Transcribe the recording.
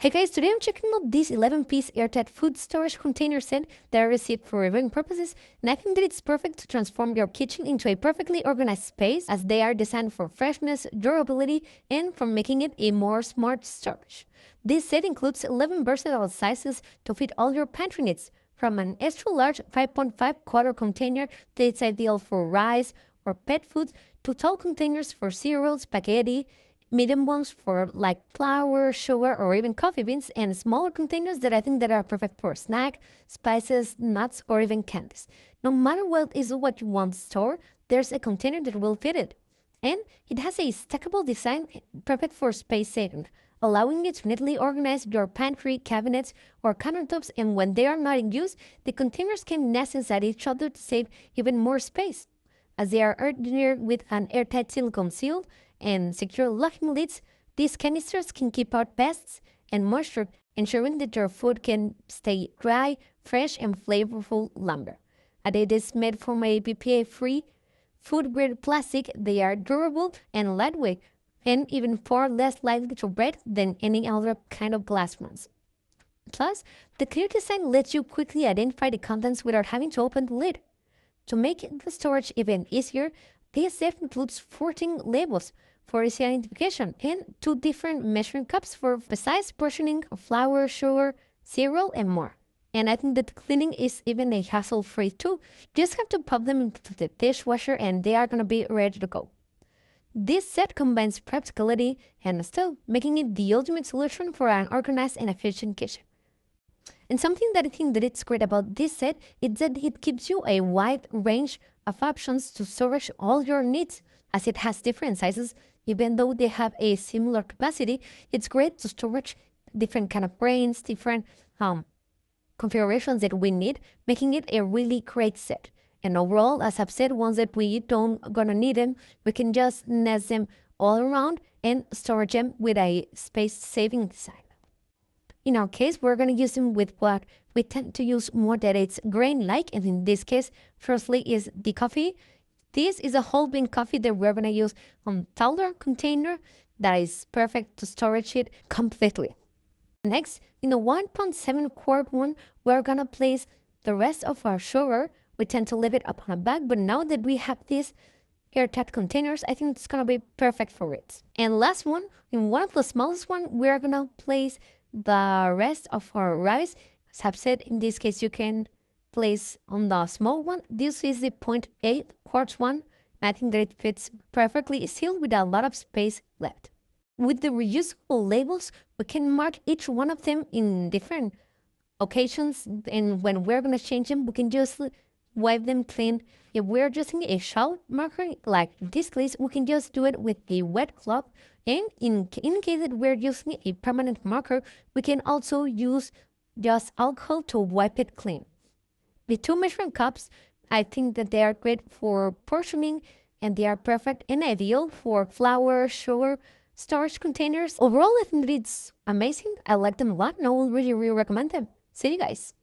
Hey guys, today I'm checking out this 11-piece airtight food storage container set that I received for reviewing purposes, and I think that it's perfect to transform your kitchen into a perfectly organized space, as they are designed for freshness, durability, and for making it a more smart storage. This set includes 11 versatile sizes to fit all your pantry needs, from an extra large 5.5 quarter container that's ideal for rice or pet food, to tall containers for cereals, spaghetti, medium ones for like flour, sugar, or even coffee beans, and smaller containers that I think that are perfect for snack, spices, nuts, or even candies. No matter what is what you want to store, there's a container that will fit it. And it has a stackable design perfect for space saving, allowing you to neatly organize your pantry, cabinets, or countertops, and when they are not in use, the containers can nest inside each other to save even more space. As they are engineered with an airtight silicone seal and secure locking lids, these canisters can keep out pests and moisture, ensuring that your food can stay dry, fresh, and flavorful longer. And it is made from a BPA-free food-grade plastic. They are durable and lightweight, and even far less likely to break than any other kind of glass ones. Plus, the clear design lets you quickly identify the contents without having to open the lid. To make the storage even easier, this set includes 14 labels for easy identification and 2 different measuring cups for precise portioning of flour, sugar, cereal, and more. And I think that cleaning is even a hassle-free too. Just have to pop them into the dishwasher and they are going to be ready to go. This set combines practicality and style, making it the ultimate solution for an organized and efficient kitchen. And something that I think that it's great about this set is that it gives you a wide range of options to storage all your needs, as it has different sizes. Even though they have a similar capacity, it's great to storage different kind of grains, different configurations that we need, making it a really great set. And overall, as I've said, once that we don't gonna need them, we can just nest them all around and storage them with a space-saving design. In our case, we're going to use them with what we tend to use more that it's grain-like, and in this case, firstly is the coffee. This is a whole bean coffee that we're going to use on taller container that is perfect to storage it completely. Next, in the 1.7 quart one, we're going to place the rest of our sugar. We tend to leave it upon a bag, but now that we have these airtight containers, I think it's going to be perfect for it. And last one, in one of the smallest one, we're going to place the rest of our rice. As I've said, in this case, you can place on the small one. This is the 0.8 quarts one. I think that it fits perfectly, sealed with a lot of space left. With the reusable labels, we can mark each one of them in different occasions, and when we're going to change them, we can just wipe them clean. If we're using a shallow marker like this case, we can just do it with a wet cloth. And in case that we're using a permanent marker, we can also use just alcohol to wipe it clean. The 2 measuring cups, I think that they are great for portioning, and they are perfect and ideal for flour, sugar, storage containers. Overall, I think that it's amazing. I like them a lot, and I will really recommend them. See you guys.